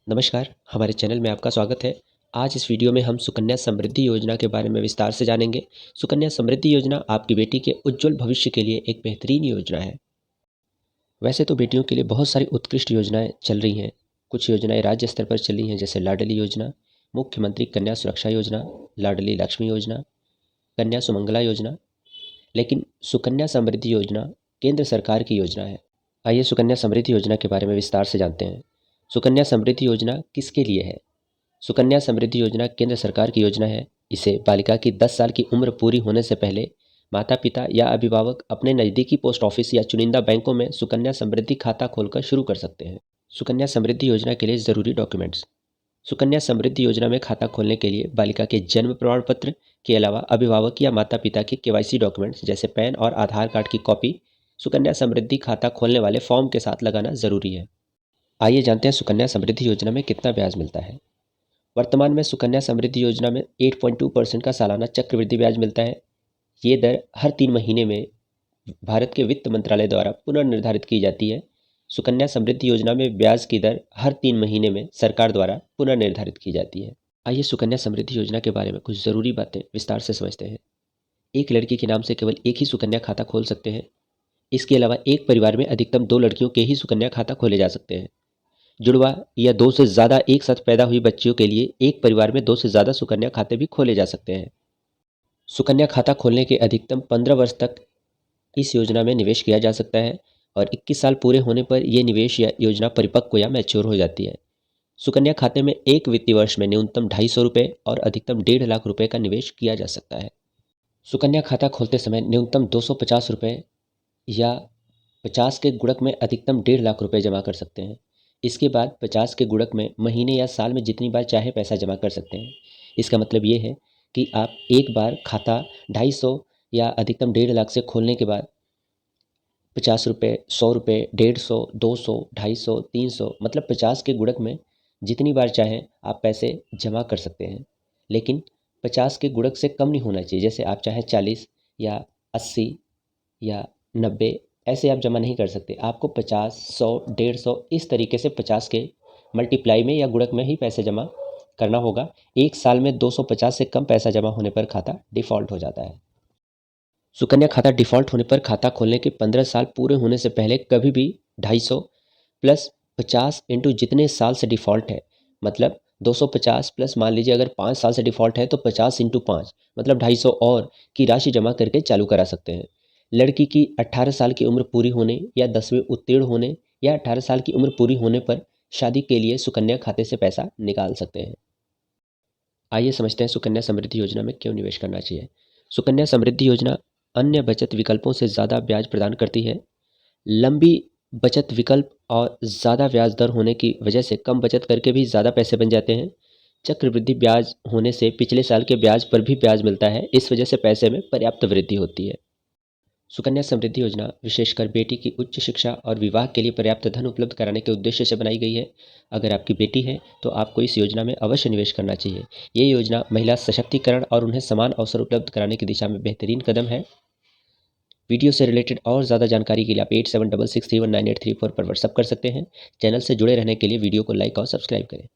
नमस्कार, हमारे चैनल में आपका स्वागत है। आज इस वीडियो में हम सुकन्या समृद्धि योजना के बारे में विस्तार से जानेंगे। सुकन्या समृद्धि योजना आपकी बेटी के उज्जवल भविष्य के लिए एक बेहतरीन योजना है। वैसे तो बेटियों के लिए बहुत सारी उत्कृष्ट योजनाएं चल रही हैं। कुछ योजनाएं राज्य स्तर पर चल रही हैं, जैसे लाडली योजना, मुख्यमंत्री कन्या सुरक्षा योजना, लाडली लक्ष्मी योजना, कन्या सुमंगला योजना। लेकिन सुकन्या समृद्धि योजना केंद्र सरकार की योजना है। आइए सुकन्या समृद्धि योजना के बारे में विस्तार से जानते हैं। सुकन्या समृद्धि योजना किसके लिए है? सुकन्या समृद्धि योजना केंद्र सरकार की योजना है। इसे बालिका की 10 साल की उम्र पूरी होने से पहले माता पिता या अभिभावक अपने नज़दीकी पोस्ट ऑफिस या चुनिंदा बैंकों में सुकन्या समृद्धि खाता खोलकर शुरू कर सकते हैं। सुकन्या समृद्धि योजना के लिए ज़रूरी डॉक्यूमेंट्स। सुकन्या समृद्धि योजना में खाता खोलने के लिए बालिका के जन्म प्रमाण पत्र के अलावा अभिभावक या माता पिता के केवाईसी डॉक्यूमेंट्स जैसे पैन और आधार कार्ड की कॉपी सुकन्या समृद्धि खाता खोलने वाले फॉर्म के साथ लगाना ज़रूरी है। आइए जानते हैं सुकन्या समृद्धि योजना में कितना ब्याज मिलता है। वर्तमान में सुकन्या समृद्धि योजना में 8.2% का सालाना चक्रवृद्धि ब्याज मिलता है। ये दर हर 3 महीने में भारत के वित्त मंत्रालय द्वारा पुनर्निर्धारित की जाती है। सुकन्या समृद्धि योजना में ब्याज की दर हर 3 महीने में सरकार द्वारा पुनर्निर्धारित की जाती है। आइए सुकन्या समृद्धि योजना के बारे में कुछ ज़रूरी बातें विस्तार से समझते हैं। एक लड़की के नाम से केवल एक ही सुकन्या खाता खोल सकते हैं। इसके अलावा एक परिवार में अधिकतम 2 लड़कियों के ही सुकन्या खाता खोले जा सकते हैं। जुड़वा या 2 से ज़्यादा एक साथ पैदा हुई बच्चियों के लिए एक परिवार में 2 से ज़्यादा सुकन्या खाते भी खोले जा सकते हैं। सुकन्या खाता खोलने के अधिकतम 15 वर्ष तक इस योजना में निवेश किया जा सकता है और 21 साल पूरे होने पर यह निवेश या योजना परिपक्व या मैच्योर हो जाती है। सुकन्या खाते में एक वित्तीय वर्ष में न्यूनतम 250 रुपये और अधिकतम 1.5 लाख रुपए का निवेश किया जा सकता है। सुकन्या खाता खोलते समय न्यूनतम 250 रुपये या 50 के गुणक में अधिकतम 1.5 लाख रुपए जमा कर सकते हैं। इसके बाद 50 के गुणक में महीने या साल में जितनी बार चाहे पैसा जमा कर सकते हैं। इसका मतलब ये है कि आप एक बार खाता 250 या अधिकतम 1.5 लाख से खोलने के बाद 50 रुपये, 100 रुपये, 150, 200, 250, 300 मतलब 50 के गुणक में जितनी बार चाहें आप पैसे जमा कर सकते हैं। लेकिन 50 के गुणक से कम नहीं होना चाहिए। जैसे आप चाहें 40 या 80 या 90 ऐसे आप जमा नहीं कर सकते। आपको 50, 100, 150 इस तरीके से 50 के मल्टीप्लाई में या गुणक में ही पैसे जमा करना होगा। एक साल में 250 से कम पैसा जमा होने पर खाता डिफ़ॉल्ट हो जाता है। सुकन्या खाता डिफ़ॉल्ट होने पर खाता खोलने के 15 साल पूरे होने से पहले कभी भी 250 प्लस 50 इंटू जितने साल से डिफ़ॉल्ट है, मतलब 250 प्लस मान लीजिए अगर 5 साल से डिफ़ॉल्ट है तो 50 इंटू 5 मतलब 250 और की राशि जमा करके चालू करा सकते हैं। लड़की की 18 साल की उम्र पूरी होने या 10वीं उत्तीर्ण होने या 18 साल की उम्र पूरी होने पर शादी के लिए सुकन्या खाते से पैसा निकाल सकते हैं। आइए समझते हैं सुकन्या समृद्धि योजना में क्यों निवेश करना चाहिए। सुकन्या समृद्धि योजना अन्य बचत विकल्पों से ज़्यादा ब्याज प्रदान करती है। लंबी बचत विकल्प और ज़्यादा ब्याज दर होने की वजह से कम बचत करके भी ज़्यादा पैसे बन जाते हैं। चक्रवृद्धि ब्याज होने से पिछले साल के ब्याज पर भी ब्याज मिलता है। इस वजह से पैसे में पर्याप्त वृद्धि होती है। सुकन्या समृद्धि योजना विशेषकर बेटी की उच्च शिक्षा और विवाह के लिए पर्याप्त धन उपलब्ध कराने के उद्देश्य से बनाई गई है। अगर आपकी बेटी है तो आपको इस योजना में अवश्य निवेश करना चाहिए। ये योजना महिला सशक्तिकरण और उन्हें समान अवसर उपलब्ध कराने की दिशा में बेहतरीन कदम है। वीडियो से रिलेटेड और ज़्यादा जानकारी के लिए आप 8766319834 पर व्हाट्सअप कर सकते हैं। चैनल से जुड़े रहने के लिए वीडियो को लाइक और सब्सक्राइब करें।